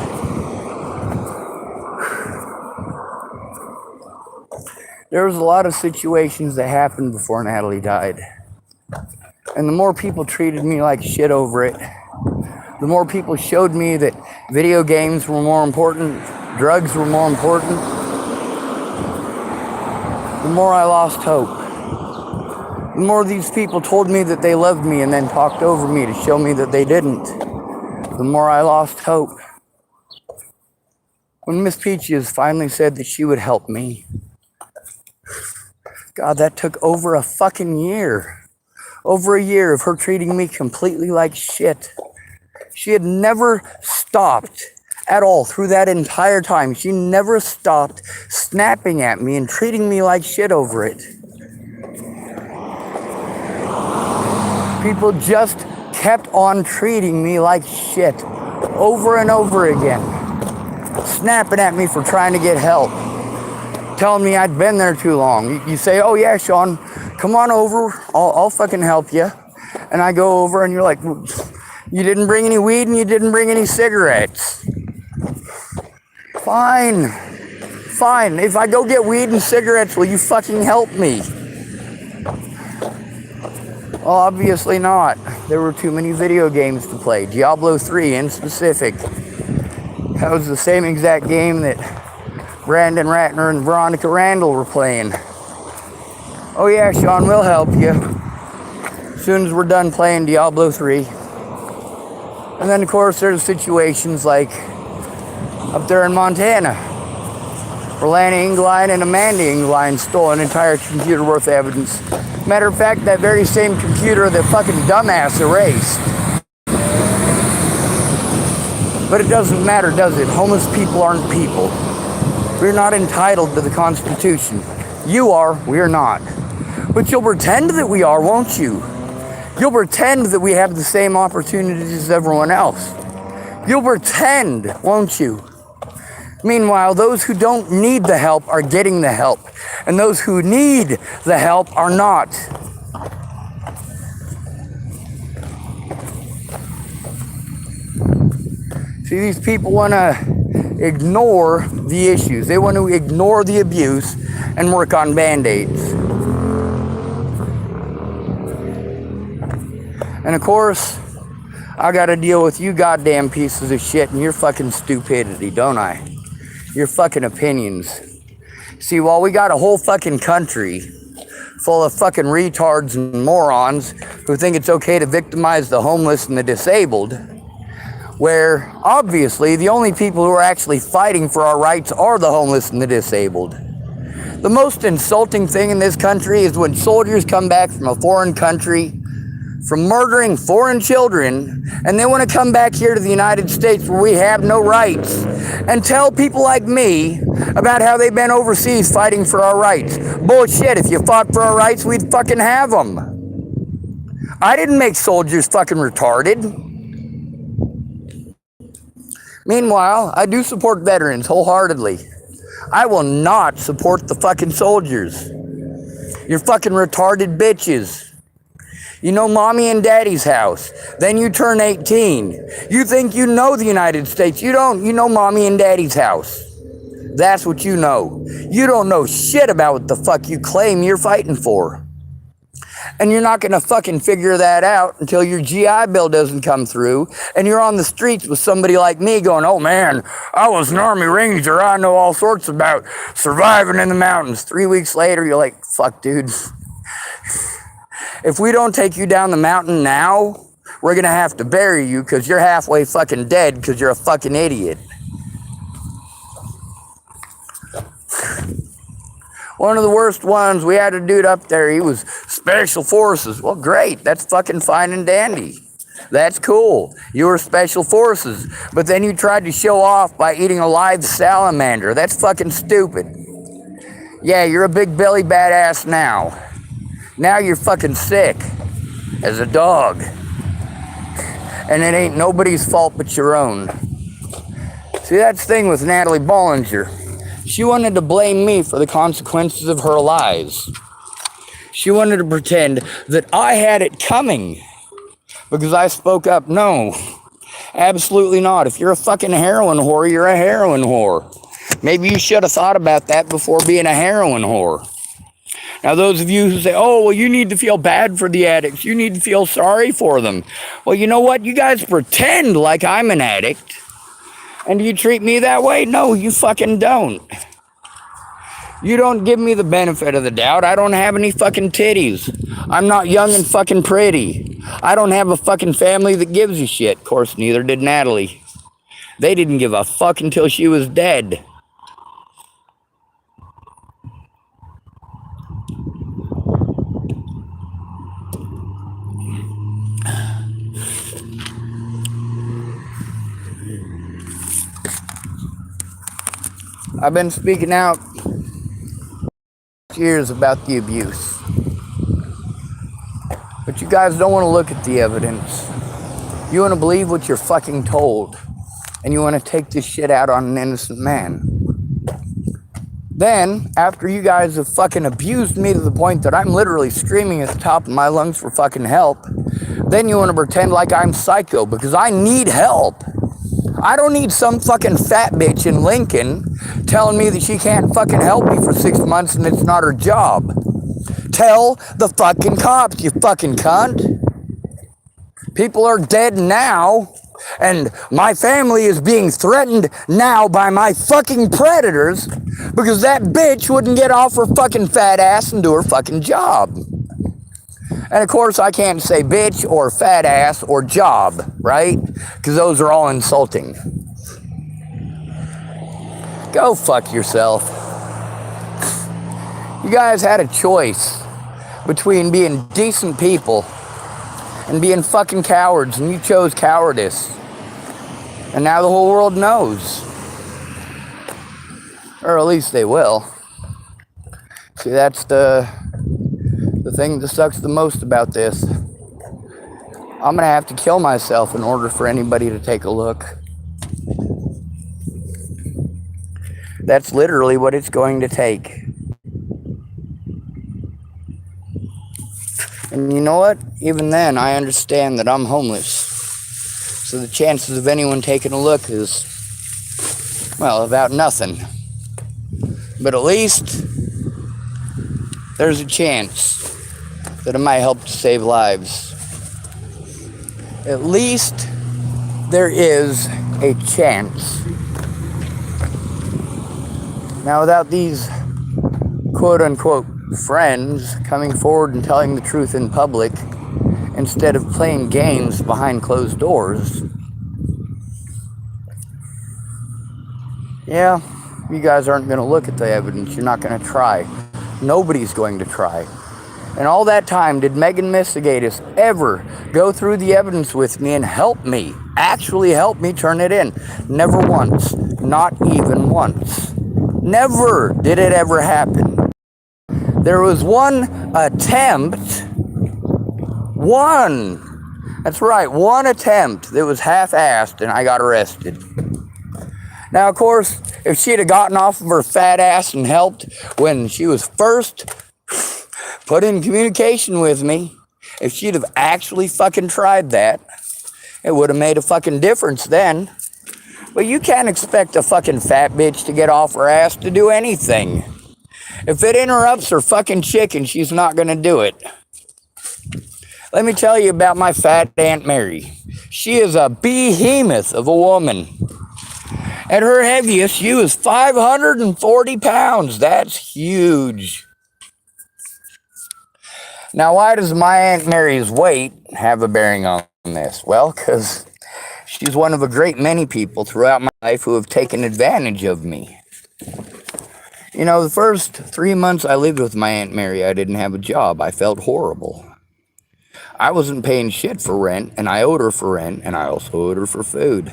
There was a lot of situations that happened before Natalie died. And the more people treated me like shit over it, the more people showed me that video games were more important, drugs were more important, the more I lost hope. The more these people told me that they loved me and then talked over me to show me that they didn't, the more I lost hope. When Miss Peaches finally said that she would help me, God, that took over a fucking year. Over a year of her treating me completely like shit. She had never stopped at all through that entire time. She never stopped snapping at me and treating me like shit over it. People just kept on treating me like shit over and over again. Snapping at me for trying to get help. Telling me I'd been there too long. You say, oh yeah, Sean, come on over. I'll fucking help you. And I go over and you're like, you didn't bring any weed and you didn't bring any cigarettes. Fine. Fine. If I go get weed and cigarettes, will you fucking help me? Well, obviously not. There were too many video games to play. Diablo 3 in specific. That was the same exact game that Brandon Ratner and Veronica Randall were playing. Oh yeah, Sean, we'll help you. As soon as we're done playing Diablo 3. And then, of course, there's situations like up there in Montana, where Lana Ingline and Amanda Ingline stole an entire computer worth of evidence. Matter of fact, that very same computer that fucking dumbass erased. But it doesn't matter, does it? Homeless people aren't people. We're not entitled to the Constitution. You are, we're not. But you'll pretend that we are, won't you? You'll pretend that we have the same opportunities as everyone else. You'll pretend, won't you? Meanwhile, those who don't need the help are getting the help. And those who need the help are not. See, these people want to ignore the issues. They want to ignore the abuse and work on Band-Aids. And of course, I gotta deal with you goddamn pieces of shit and your fucking stupidity, don't I? Your fucking opinions. See, while we got a whole fucking country full of fucking retards and morons who think it's okay to victimize the homeless and the disabled, where obviously the only people who are actually fighting for our rights are the homeless and the disabled. The most insulting thing in this country is when soldiers come back from a foreign country from murdering foreign children, and they want to come back here to the United States where we have no rights and tell people like me about how they've been overseas fighting for our rights. Bullshit, if you fought for our rights, we'd fucking have them. I didn't make soldiers fucking retarded. Meanwhile, I do support veterans wholeheartedly. I will not support the fucking soldiers. You're fucking retarded bitches. You know mommy and daddy's house. Then you turn 18. You think you know the United States. You don't. You know mommy and daddy's house. That's what you know. You don't know shit about what the fuck you claim you're fighting for. And you're not going to fucking figure that out until your GI Bill doesn't come through and you're on the streets with somebody like me going, oh man, I was an Army Ranger. I know all sorts about surviving in the mountains. 3 weeks later, you're like, fuck, dude. If we don't take you down the mountain now, we're going to have to bury you because you're halfway fucking dead because you're a fucking idiot. One of the worst ones, we had a dude up there, he was Special Forces. Well, great, that's fucking fine and dandy. That's cool. You were Special Forces. But then you tried to show off by eating a live salamander. That's fucking stupid. Yeah, you're a big belly badass now. Now you're fucking sick as a dog. And it ain't nobody's fault but your own. See, that's the thing with Natalie Bollinger. She wanted to blame me for the consequences of her lies. She wanted to pretend that I had it coming because I spoke up. No, absolutely not. If you're a fucking heroin whore, you're a heroin whore. Maybe you should have thought about that before being a heroin whore. Now, those of you who say, oh, well, you need to feel bad for the addicts. You need to feel sorry for them. Well, you know what? You guys pretend like I'm an addict. And do you treat me that way? No, you fucking don't. You don't give me the benefit of the doubt. I don't have any fucking titties. I'm not young and fucking pretty. I don't have a fucking family that gives a shit. Of course, neither did Natalie. They didn't give a fuck until she was dead. I've been speaking out years about the abuse. But you guys don't want to look at the evidence. You want to believe what you're fucking told. And you want to take this shit out on an innocent man. Then, after you guys have fucking abused me to the point that I'm literally screaming at the top of my lungs for fucking help, then you want to pretend like I'm psycho because I need help. I don't need some fucking fat bitch in Lincoln telling me that she can't fucking help me for 6 months and it's not her job. Tell the fucking cops, you fucking cunt. People are dead now, and my family is being threatened now by my fucking predators because that bitch wouldn't get off her fucking fat ass and do her fucking job. And of course, I can't say bitch or fat ass or job, right? Because those are all insulting. Go fuck yourself. You guys had a choice between being decent people and being fucking cowards, and you chose cowardice. And now the whole world knows. Or at least they will. See, that's the thing that sucks the most about this. I'm gonna have to kill myself in order for anybody to take a look. That's literally what it's going to take. And you know what? Even then, I understand that I'm homeless. So the chances of anyone taking a look is, well, about nothing. But at least there's a chance that it might help to save lives. At least there is a chance. Now, without these quote-unquote friends coming forward and telling the truth in public instead of playing games behind closed doors, yeah, you guys aren't going to look at the evidence. You're not going to try. Nobody's going to try. And all that time, did Megan Mistigatis ever go through the evidence with me and help me, actually help me turn it in? Never once. Not even once. Never did it ever happen. There was one attempt. One. That's right, one attempt that was half-assed and I got arrested. Now, of course, if she'd have gotten off of her fat ass and helped when she was first put in communication with me If she'd have actually fucking tried that, it would have made a fucking difference then. But you can't expect a fucking fat bitch to get off her ass to do anything. If it interrupts her fucking chicken, she's not gonna do it. Let me tell you about my fat Aunt Mary. She is a behemoth of a woman. At her heaviest, she was 540 pounds. That's huge. Now, why does my Aunt Mary's weight have a bearing on this? Well, because she's one of a great many people throughout my life who have taken advantage of me. You know, the first 3 months I lived with my Aunt Mary, I didn't have a job. I felt horrible. I wasn't paying shit for rent, and I owed her for rent, and I also owed her for food.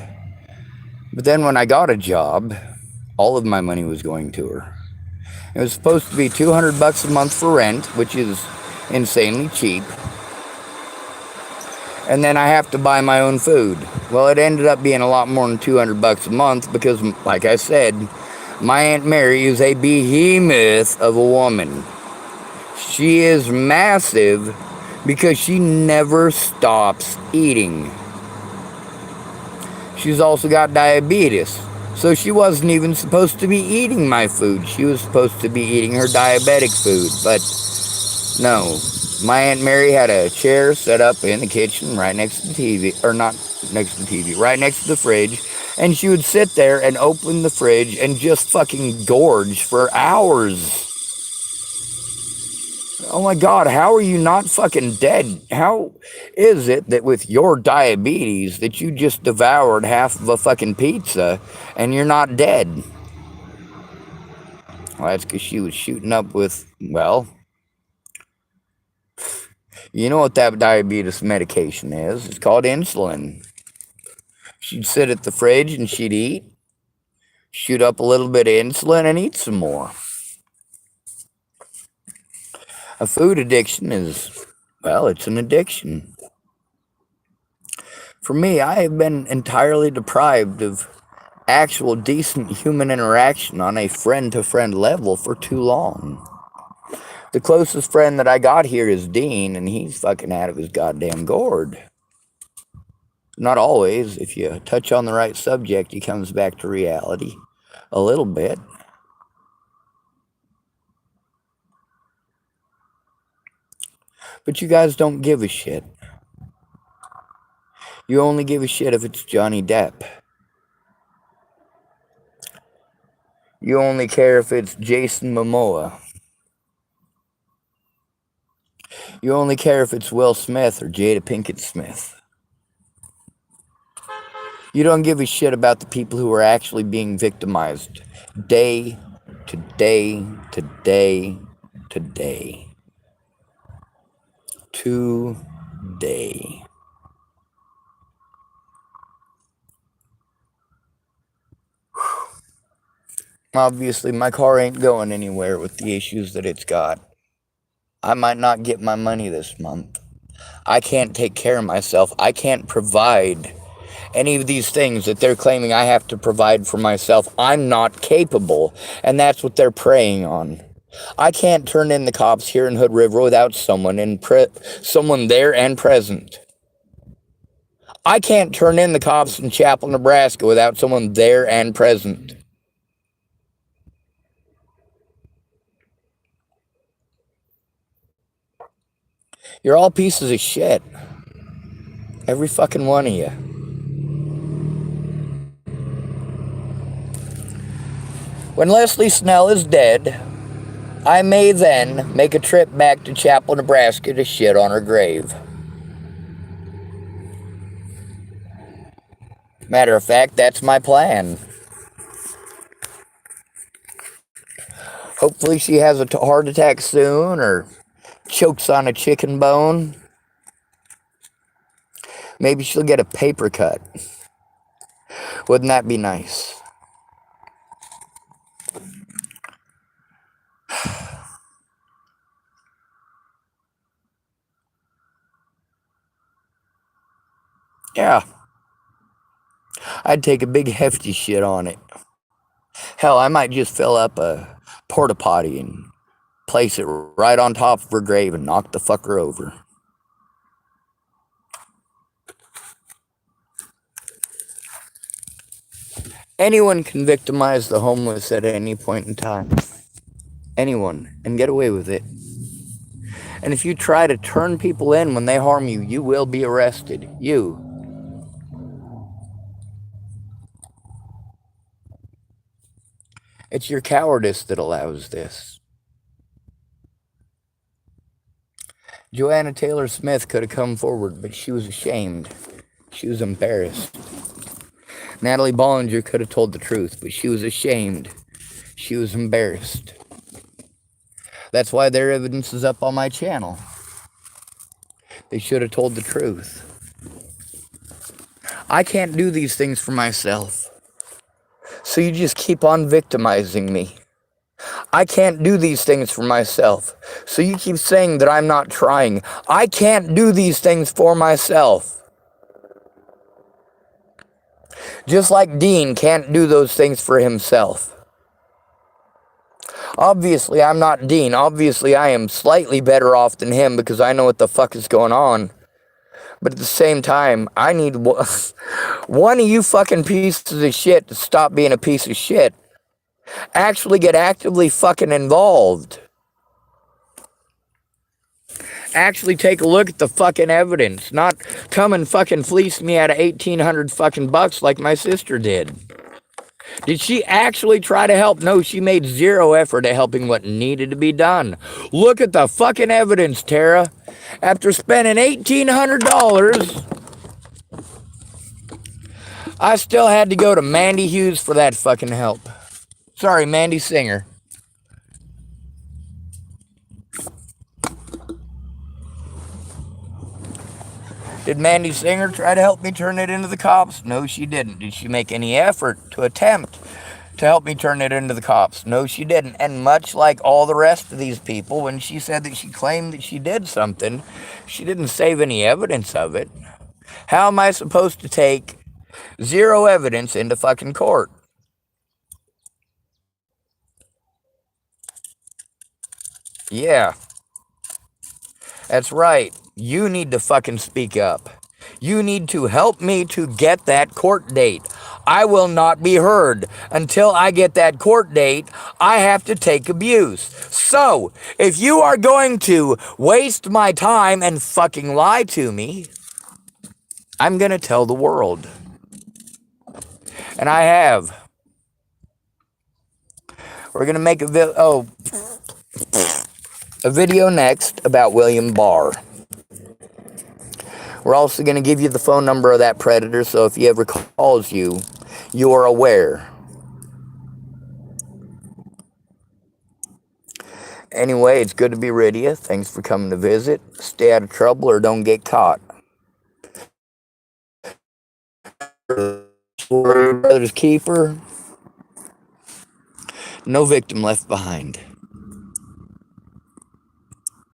But then when I got a job, all of my money was going to her. It was supposed to be $200 a month for rent, which is insanely cheap. And then I have to buy my own food. Well, it ended up being a lot more than $200 a month because, like I said, my Aunt Mary is a behemoth of a woman. She is massive because she never stops eating. She's also got diabetes, so she wasn't even supposed to be eating my food. She was supposed to be eating her diabetic food, but no. My Aunt Mary had a chair set up in the kitchen right next to the TV, or not next to the TV, right next to the fridge, and she would sit there and open the fridge and just fucking gorge for hours. Oh my God, how are you not fucking dead? How is it that with your diabetes that you just devoured half of a fucking pizza and you're not dead? Well, that's because she was shooting up with, well, you know what that diabetes medication is. It's called insulin. She'd sit at the fridge and she'd eat, shoot up a little bit of insulin and eat some more. A food addiction is, well, it's an addiction. For me, I have been entirely deprived of actual decent human interaction on a friend-to-friend level for too long. The closest friend that I got here is Dean, and he's fucking out of his goddamn gourd. Not always. If you touch on the right subject, he comes back to reality a little bit. But you guys don't give a shit. You only give a shit if it's Johnny Depp. You only care if it's Jason Momoa. You only care if it's Will Smith or Jada Pinkett Smith. You don't give a shit about the people who are actually being victimized day to day to day to day. Today. Obviously, my car ain't going anywhere with the issues that it's got. I might not get my money this month. I can't take care of myself. I can't provide any of these things that they're claiming I have to provide for myself. I'm not capable, and that's what they're preying on. I can't turn in the cops here in Hood River without someone there and present. I can't turn in the cops in Chapel, Nebraska without someone there and present. You're all pieces of shit. Every fucking one of you. When Leslie Snell is dead, I may then make a trip back to Chapel, Nebraska to shit on her grave. Matter of fact, that's my plan. Hopefully she has a heart attack soon or chokes on a chicken bone. Maybe she'll get a paper cut. Wouldn't that be nice? Yeah. I'd take a big hefty shit on it. Hell, I might just fill up a porta potty and place it right on top of her grave and knock the fucker over. Anyone can victimize the homeless at any point in time. Anyone, and get away with it. And if you try to turn people in when they harm you, you will be arrested. You. It's your cowardice that allows this. Joanna Taylor Smith could have come forward, but she was ashamed. She was embarrassed. Natalie Bollinger could have told the truth, but she was ashamed. She was embarrassed. That's why their evidence is up on my channel. They should have told the truth. I can't do these things for myself. So you just keep on victimizing me. I can't do these things for myself. So you keep saying that I'm not trying. I can't do these things for myself. Just like Dean can't do those things for himself. Obviously, I'm not Dean. Obviously, I am slightly better off than him because I know what the fuck is going on. But at the same time, I need one of you fucking pieces of shit to stop being a piece of shit. Actually get actively fucking involved. Actually take a look at the fucking evidence. Not come and fucking fleece me out of 1,800 fucking bucks like my sister did. Did she actually try to help? No, she made zero effort at helping what needed to be done. Look at the fucking evidence, Tara. After spending $1,800, I still had to go to Mandy Hughes for that fucking help. Sorry, Mandy Singer. Did Mandy Singer try to help me turn it into the cops? No, she didn't. Did she make any effort to attempt to help me turn it into the cops? No, she didn't. And much like all the rest of these people, when she said that she claimed that she did something, she didn't save any evidence of it. How am I supposed to take zero evidence into fucking court? Yeah. That's right. You need to fucking speak up. You need to help me to get that court date. I will not be heard until I get that court date. I have to take abuse. So, if you are going to waste my time and fucking lie to me, I'm going to tell the world. And I have. We're going to make a video next about William Barr. We're also going to give you the phone number of that predator, so if he ever calls you, you are aware. Anyway, it's good to be rid of you. Thanks for coming to visit. Stay out of trouble or don't get caught. Brother's keeper. No victim left behind.